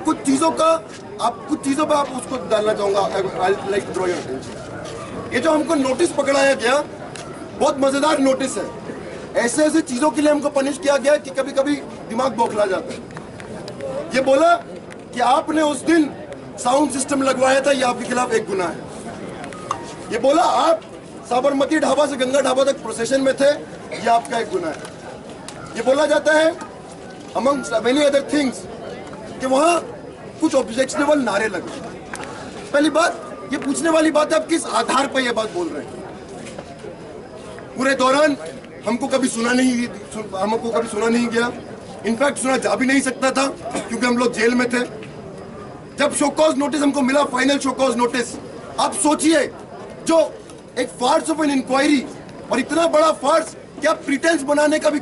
कुछ चीजों पर आप उसको डालना चाहूंगा। I like draw your attention. ये जो हमको नोटिस पकड़ाया गया, बहुत मजेदार नोटिस है। ऐसे ऐसे चीजों के लिए हमको पनिश किया गया कि कभी कभी दिमाग बौखला जाता है। ये बोला कि आपने उस दिन साउंड सिस्टम लगवाया था, ये आपके खिलाफ एक गुनाह है। ये बोला आप साबरमती ढाबा से गंगा ढाबा तक प्रोसेशन में थे, ये आपका एक गुनाह है। ये बोला जाता है अमंग मेनी अदर थिंग्स कि वहां कुछ ऑब्जेक्शनेबल नारे लगे। पहली बात, ये पूछने वाली बात है आप किस आधार पर यह बात बोल रहे हैं। पूरे दौरान हमको कभी सुना नहीं गया। इनफैक्ट सुना जा भी नहीं सकता था क्योंकि हम लोग जेल में थे। जब शोकॉज नोटिस हमको मिला, फाइनल शोकॉज नोटिस, आप सोचिए जो एक फार्स ऑफ एन इंक्वायरी, और इतना बड़ा फार्स क्या प्रिटेंस बनाने का भी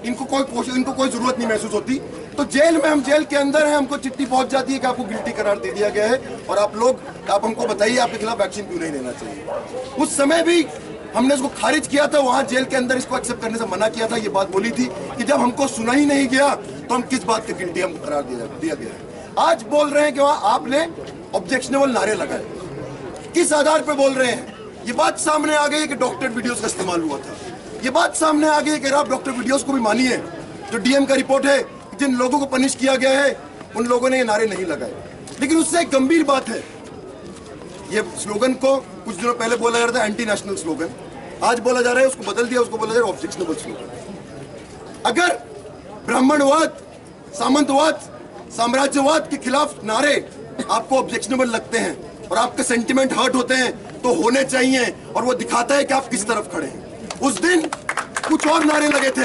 इनको कोई जरूरत नहीं महसूस होती। तो जेल में, हम जेल के अंदर हैं, हमको चिट्ठी पहुंच जाती है कि आपको गिल्टी करार दे दिया गया है और आप हमको बताइए आपके खिलाफ एक्शन क्यों नहीं लेना चाहिए। उस समय भी हमने इसको खारिज किया था, वहां जेल के अंदर इसको एक्सेप्ट करने से मना किया था। ये बात बोली थी कि जब हमको सुना ही नहीं गया तो हम किस बात की गिल्टी हमको करार दिया गया है। आज बोल रहे हैं कि वहां आपने ऑब्जेक्शनेबल नारे लगाए, किस आधार पर बोल रहे हैं। ये बात सामने आ गई है कि डॉक्टर वीडियोस का इस्तेमाल हुआ था। ये बात सामने आ गई है कि आप डॉक्टर वीडियोस को भी मानिए। जो डीएम का रिपोर्ट है, जिन लोगों को पनिश किया गया है उन लोगों ने ये नारे नहीं लगाए। लेकिन उससे एक गंभीर बात है, ये स्लोगन को कुछ दिनों पहले बोला जा रहा था एंटी नेशनल स्लोगन, आज बोला जा रहा है उसको बदल दिया, उसको बोला जा रहा है ऑब्जेक्शनेबल स्लोगन। अगर ब्राह्मणवाद, सामंतवाद, साम्राज्यवाद के खिलाफ नारे आपको ऑब्जेक्शनेबल लगते हैं और आपके सेंटिमेंट हर्ट होते हैं तो होने चाहिए, और वो दिखाता है कि आप किस तरफ खड़े हैं। उस दिन कुछ और नारे लगे थे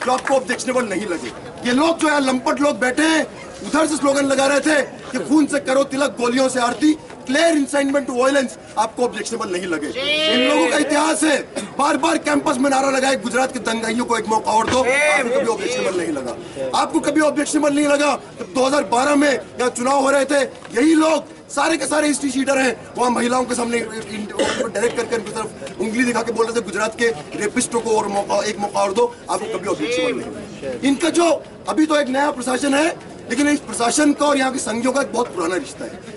जो आपको ऑब्जेक्शनेबल नहीं लगे। ये लोग जो है लंपट लोग बैठे हैं, उधर से स्लोगन लगा रहे थे कि खून से करो तिलक, गोलियों से आरती, क्लियर इंसाइटमेंट टू वायलेंस, आपको ऑब्जेक्शनेबल नहीं लगे। इन लोगों का इतिहास है, बार बार कैंपस में नारा लगाए गुजरात के दंगाइयों को एक मौका और दो, आपको कभी ऑब्जेक्शनेबल नहीं लगा। आपको कभी ऑब्जेक्शनबल नहीं लगा जब 2012 में यहाँ चुनाव हो रहे थे, यही लोग सारे के सारे हिस्ट्री शीटर हैं, वहाँ महिलाओं के सामने डायरेक्ट करके उनकी तरफ उंगली दिखा के बोल रहे थे गुजरात के रेपिस्टों को और एक मौका और दो, आपको कभी ऑब्जेक्शनबल नहीं। इनका जो अभी तो एक नया प्रशासन है, लेकिन इस प्रशासन का और यहाँ के संघियों का एक बहुत पुराना रिश्ता है।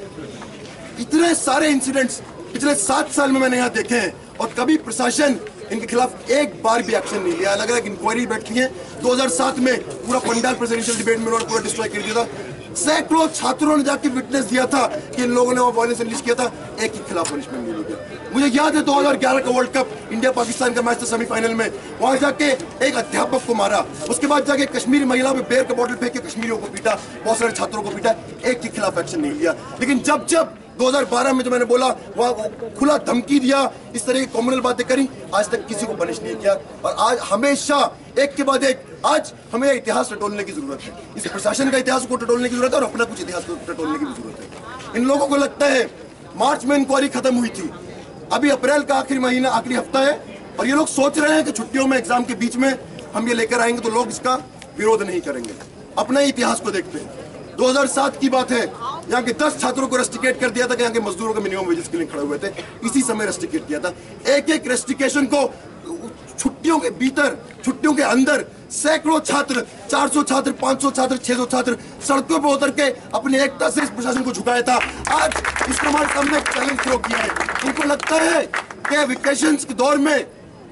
इतने सारे इंसिडेंट्स पिछले 7 साल में मैंने यहाँ देखे हैं और कभी प्रशासन इनके खिलाफ एक बार भी एक्शन नहीं लिया। अलग अलग इंक्वायरी बैठी है। 2007 में पूरा पंडाल प्रेसिडेंशियल डिबेट में उन्होंने पूरा डिस्ट्रॉय कर दिया था। सैकड़ों छात्रों ने जाके विटनेस दिया था कि इन लोगों ने वहां वायलेंस अनलीश किया था, एक ही खिलाफ पनिशमेंट नहीं लिया। मुझे याद है 2011 का वर्ल्ड कप इंडिया पाकिस्तान का मैच था सेमीफाइनल में, वहां जाके एक अध्यापक को मारा, उसके बाद जाके कश्मीरी महिला में बेर का बॉटल फेंक के कश्मीरियों को पीटा, बहुत सारे छात्रों को पीटा, एक के खिलाफ एक्शन नहीं लिया। लेकिन जब 2012 में जो मैंने बोला वहां खुला धमकी दिया, इस तरह की कॉम्युनल बातें करी, आज तक किसी को पनिश नहीं किया। और आज हमेशा एक के बाद एक, आज हमें इतिहास टटोलने की जरूरत है, इस प्रशासन का इतिहास को टटोलने की जरूरत है और अपना कुछ इतिहास को टटोलने की भी जरूरत है। इन लोगों को लगता है मार्च में इंक्वायरी खत्म हुई थी, अभी अप्रैल का आखिरी महीना, आखिरी हफ्ता है, और ये लोग सोच रहे हैं कि छुट्टियों में, एग्जाम के बीच में हम ये लेकर आएंगे तो लोग इसका विरोध नहीं करेंगे। अपने इतिहास को देखते हैं। 2007 की बात है, यहाँ के 10 छात्रों को रेस्ट्रिकेट कर दिया था कि यहाँ के मजदूरों के मिनिमम वेजेस के लिए खड़े हुए थे, इसी समय रेस्ट्रिकेट किया था। एक एक रेस्ट्रिकेशन को छुट्टियों के भीतर, छुट्टियों के अंदर सैकड़ों छात्र, 400 छात्र, 500 छात्र, 600 छात्र सड़कों पर उतर के अपनी एकता से इस प्रशासन को झुकाया था। आज इसको हमारे सामने चैलेंज थ्रो किया है। उनको लगता है कि वेकेशंस के दौर में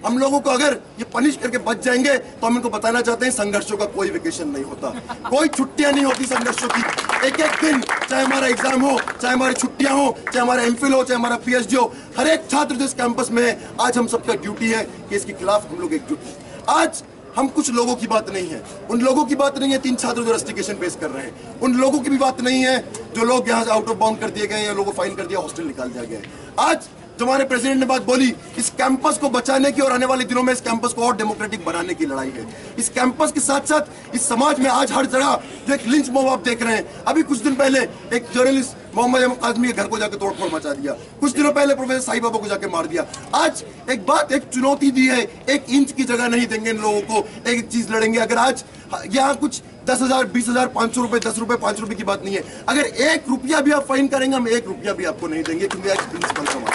हम लोगों को अगर ये पनिश करके बच जाएंगे तो हम इनको बताना चाहते हैं संघर्षों का कोई वेकेशन नहीं होता, कोई छुट्टियां नहीं होती संघर्षों की। एक एक दिन, चाहे हमारा एग्जाम हो, चाहे हमारी छुट्टियां हो, चाहे हमारा एमफिल हो, चाहे हमारा पीएचडी हो, हर एक छात्र जो इस कैंपस में है, आज हम सबका ड्यूटी है कि इसके खिलाफ हम लोग एकजुट हैं। आज हम कुछ लोगों की बात नहीं है, उन लोगों की बात नहीं है 3 छात्र जो रेस्ट्रिकेशन फेस कर रहे हैं, उन लोगों की भी बात नहीं है जो लोग यहाँ से आउट ऑफ बाउंड कर दिए गए, या लोगों को फाइन कर दिया, हॉस्टल निकाल दिया गया है। आज जो हमारे प्रेसिडेंट ने बात बोली, इस कैंपस को बचाने की और आने वाले दिनों में इस कैंपस को और डेमोक्रेटिक बनाने की लड़ाई है। इस कैंपस के साथ साथ इस समाज में आज हर जगह जो एक लिंच मॉब आप देख रहे हैं, अभी कुछ दिन पहले एक जर्नलिस्ट मोहम्मद आजमी के घर को जाकर तोड़फोड़ मचा दिया, कुछ दिनों पहले प्रोफेसर साईं बाबा को जाके मार दिया। आज एक बात, एक चुनौती दी है, 1 इंच की जगह नहीं देंगे इन लोगों को, एक चीज लड़ेंगे। अगर आज यहाँ कुछ 10,000, 20,000, 500 रुपए, 10 रुपए, 5 रुपए की बात नहीं है, अगर 1 रुपया भी आप फाइन करेंगे, हम 1 रुपया भी आपको नहीं देंगे, क्योंकि आज प्रिंसिपल समाज,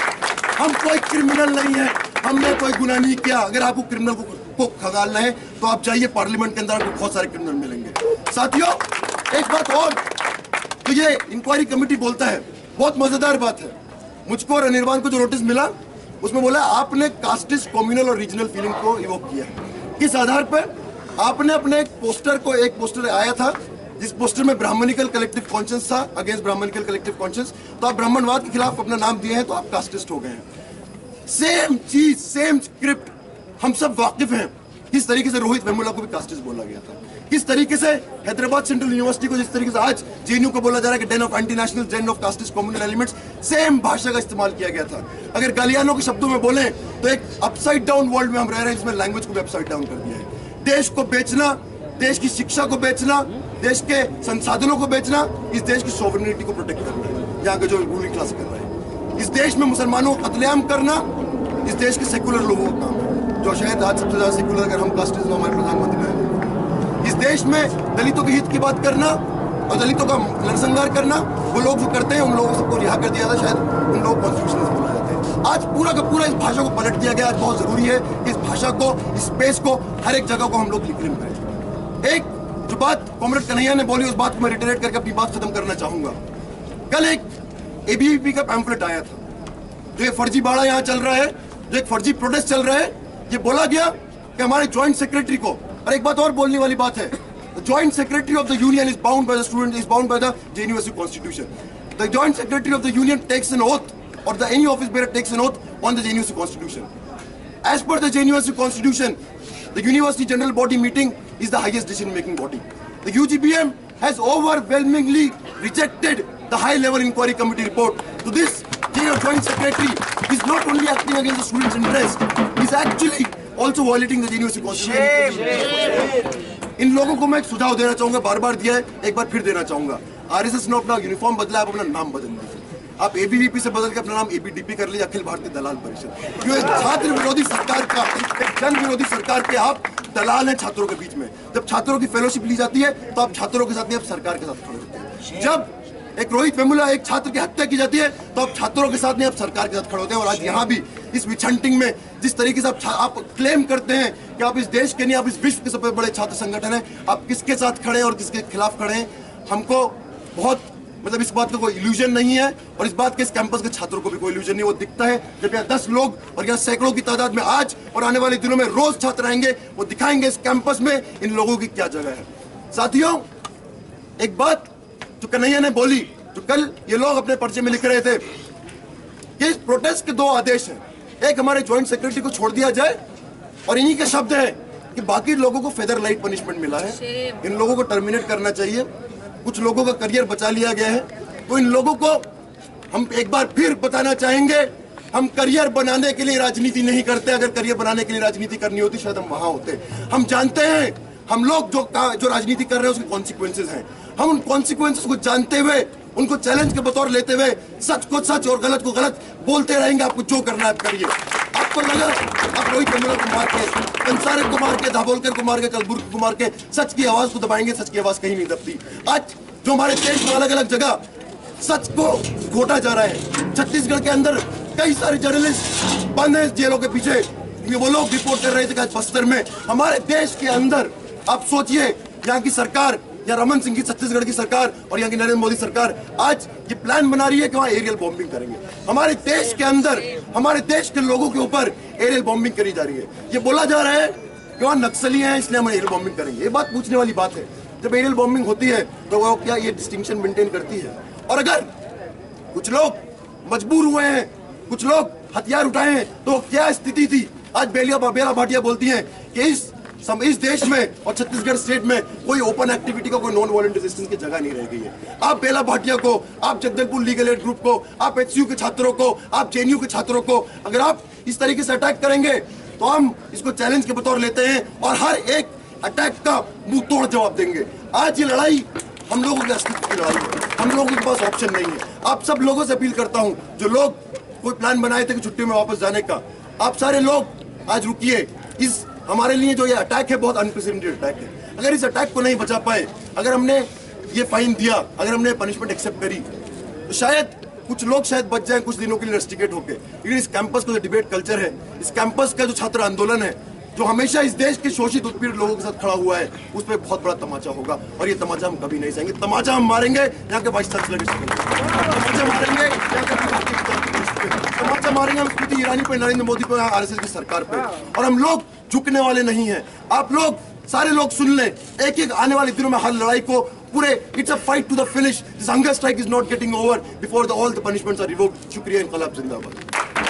हम कोई क्रिमिनल नहीं है, हमने कोई गुनाह नहीं किया। अगर आपको क्रिमिनल को खगालना है तो आप जाइए पार्लियामेंट के अंदर, आपको बहुत सारे क्रिमिनल मिलेंगे। साथियों, एक बात और, तो ये इंक्वायरी कमेटी बोलता है, बहुत मजेदार बात है, मुझको और अनिर्बान को जो नोटिस मिला उसमें बोला आपने कास्टिस्ट, कम्युनल और रीजनल फीलिंग को इवोक किया है। किस आधार पर? आपने अपने एक पोस्टर आया था जिस पोस्टर में ब्राह्मणिकल कलेक्टिव कॉन्शियस था, अगेंस्ट ब्राह्मणिकल कलेक्टिव कॉन्शियस, तो आप ब्राह्मणवाद के खिलाफ अपना नाम दिए हैं, तो आप कास्टिस्ट हो गए हैं। सेम चीज, सेम स्क्रिप्ट, हम सब वाकिफ हैं। किस तरीके से रोहित वेमुला को भी कास्टिस्ट बोला गया था, किस तरीके से हैदराबाद सेंट्रल यूनिवर्सिटी को जिस तरीके से आज जेएनयू को बोला जा रहा है कि Dane of anti national, Dane of casteist communal elements, same भाषा का इस्तेमाल किया गया था। अगर गालियानो के शब्दों में बोले तो एक अपसाइड डाउन वर्ल्ड में हम रह रहे हैं, इसमें लैंग्वेज को भी अपसाइड डाउन कर दिया है। देश को बेचना, देश की शिक्षा को बेचना, देश के संसाधनों को बेचना, इस देश की सोवरेनिटी को प्रोटेक्ट करना है, यहाँ के जो रूलिंग क्लास कर रहा है। इस देश में मुसलमानों को कत्लेआम करना इस देश के सेकुलर लोगों का काम है, जो शायद आज सबसे ज्यादा सेकुलर अगर हम कास्टिस्ट में हमारे प्रधानमंत्री हैं। इस देश में दलितों के हित की बात करना और दलितों का नरसंहार करना, वो लोग जो करते हैं उन लोगों सबको रिहा कर दिया था, शायद उन लोग कॉन्स्टिट्यूशनिस्ट बोला जाते हैं। आज पूरा का पूरा इस भाषा को पलट दिया गया। आज बहुत जरूरी है कि इस भाषा को, इस स्पेस को, हर एक जगह को हम लोग रिक्लेम करें। एक जो बात कॉमरेड कन्हैया ने बोली, उस बात को मैं रिटरेट करके अपनी बात खत्म करना चाहूंगा। कल एक एबीवीपी का पैम्फलेट आया था, जो ये फर्जी बाड़ा यहाँ चल रहा है, जो एक फर्जी प्रोटेस्ट चल रहा है, ये बोला गया कि हमारे ज्वाइंट सेक्रेटरी को, और एक बात और बोलने वाली बात है, the joint secretary of the union is bound by the student, is bound by the JNU constitution. The joint secretary of the union takes an oath, or any office bearer takes an oath on the JNU constitution. As per the JNU constitution, the university general body meeting is the highest decision making body. The UGBM has overwhelmingly rejected the high level inquiry committee report. So this joint secretary is not only acting against the students' interest, he is actually also violating the JNU constitution. इन लोगों को मैं एक सुझाव देना चाहूंगा, बार बार दिया है, एक बार फिर देना चाहूंगा। आरएसएस ने अपना यूनिफॉर्म बदला, आप अपना नाम बदल लीजिए। आप एबीवीपी से बदल के अपना नाम एबीडीपी कर लीजिए, अखिल भारतीय दलाल परिषद। क्यों एक छात्र विरोधी सरकार का, एक जन विरोधी सरकार के आप दलाल हैं छात्रों के बीच में। जब छात्रों की फेलोशिप ली जाती है तो आप छात्रों के साथ नहीं, आप सरकार के साथ खड़े होते हैं। जब एक रोहित वेमुला, एक छात्र की हत्या की जाती है तो आप छात्रों के साथ नहीं, आप सरकार के साथ खड़े होते हैं। और आज यहाँ भी इस विच हंटिंग में जिस तरीके से आप क्लेम करते हैं कि आप इस देश के नहीं, आप इस विश्व के सबसे बड़े छात्र संगठन हैं, आप किसके साथ खड़े हैं और किसके खिलाफ खड़े हैं, हमको बहुत मतलब इस बात का कोई इल्यूजन नहीं है। और इस बात के, इस कैंपस के छात्रों को भी कोई इल्यूजन नहीं। वो दिखता है जब यहाँ 10 लोग और यहाँ सैकड़ों की तादाद में आज और आने वाले दिनों में रोज छात्र आएंगे, वो दिखाएंगे इस कैंपस में इन लोगों की क्या जगह है। साथियों, एक बात जो कन्हैया ने बोली, जो कल ये लोग अपने पर्चे में लिख रहे थे कि इस प्रोटेस्ट के 2 आदेश हैं। एक, हमारे ज्वाइंट सेक्रेटरी को छोड़ दिया जाए, और इन्हीं के शब्द हैं कि बाकी लोगों को फेदर लाइट पनिशमेंट मिला है, इन लोगों को टर्मिनेट करना चाहिए। कुछ लोगों का करियर बचा लिया गया है, तो इन लोगों को हम एक बार फिर बताना चाहेंगे, हम करियर बनाने के लिए राजनीति नहीं करते। अगर करियर बनाने के लिए राजनीति करनी होती शायद हम वहां होते। हम जानते हैं, हम लोग जो राजनीति कर रहे हैं उसके कॉन्सिक्वेंसेज हैं। हम उन कॉन्सिक्वेंसेज को जानते हुए, उनको चैलेंज के बतौर लेते हुए, सच को सच और गलत को गलत बोलते रहेंगे। आपको जो करना है आप करिए। आपको लगा आप रोहित वेमुला को मार के, कंसारे को मार के, दाभोलकर को मार के, कलबुर्गी को मार के सच की आवाज को दबाएंगे, सच की आवाज कहीं नहीं दबती। आज जो हमारे देश में अलग अलग जगह सच को घोटा जा रहा है, छत्तीसगढ़ के अंदर कई सारे जर्नलिस्ट बंद हैं जेलों के पीछे। वो लोग रिपोर्ट कर रहे थे कि बस्तर में, हमारे देश के अंदर, आप सोचिए यहाँ की सरकार, या रमन सिंह की छत्तीसगढ़ की सरकार और यहाँ की नरेंद्र मोदी सरकार आज ये प्लान बना रही है कि वहाँ एरियल बॉम्बिंग करेंगे। हमारे देश के अंदर, हमारे देश के लोगों के ऊपर एरियल बॉम्बिंग करी जा रही है। ये बोला जा रहा है कि वहाँ नक्सली हैं इसलिए हम एरियल बॉम्बिंग करेंगे। ये बात पूछने वाली बात है, जब एरियल बॉम्बिंग होती है तो वो क्या ये डिस्टिंक्शन मेंटेन करती है? और अगर कुछ लोग मजबूर हुए हैं, कुछ लोग हथियार उठाए हैं, तो क्या स्थिति थी? आज बेला भाटिया बोलती हैं कि इस देश में और छत्तीसगढ़ स्टेट में कोई ओपन एक्टिविटी का, कोई नॉन वायलेंट रेजिस्टेंस की जगह नहीं रह गई है। आप बेला भाटिया को, आप जगदलपुर लीगल एड ग्रुप को, आप एचसीयू के छात्रों को, आप जेएनयू के छात्रों को अगर आप इस तरीके से अटैक करेंगे तो हम इसको चैलेंज के बतौर लेते हैं और हर एक अटैक का मुंह तोड़ जवाब देंगे। आज ये लड़ाई हम लोगों के अस्तित्व की लड़ाई है, हम लोगों के पास ऑप्शन नहीं है। आप सब लोगों से अपील करता हूँ, जो लोग कोई प्लान बनाए थे कि छुट्टी में वापस जाने का, आप सारे लोग आज रुकिए। इस हमारे लिए जो ये अटैक है बहुत अनप्रेसिडेंटेड अटैक है। अगर इस अटैक को नहीं बचा पाए, अगर हमने ये फाइन दिया, अगर हमने पनिशमेंट एक्सेप्ट करी, तो शायद कुछ लोग शायद बच जाएं कुछ दिनों के लिए रस्टिकेट होके। लेकिन इस कैंपस का जो डिबेट कल्चर है, इस कैंपस का जो छात्र आंदोलन है, जो हमेशा इस देश के शोषित उत्पीड़ित लोगों के साथ खड़ा हुआ है, उस पर बहुत बड़ा तमाचा होगा। और ये तमाचा हम कभी नहीं सहेंगे। तमाचा हम मारेंगे यहाँ के वाइस चांसलर के शक्ल पे, तमाचा मारेंगे यहाँ के, तमाचा मारेंगे हम स्मृति ईरानी पे, नरेंद्र मोदी पे, आरएसएस की सरकार पे। और हम लोग झुकने वाले नहीं हैं। आप लोग सारे लोग सुन लें, एक एक आने वाले दिनों में हर लड़ाई को पूरे, it's a fight to the finish. This hunger strike is not getting over before all the punishments are revoked. शुक्रिया, इनकलाब जिंदाबाद।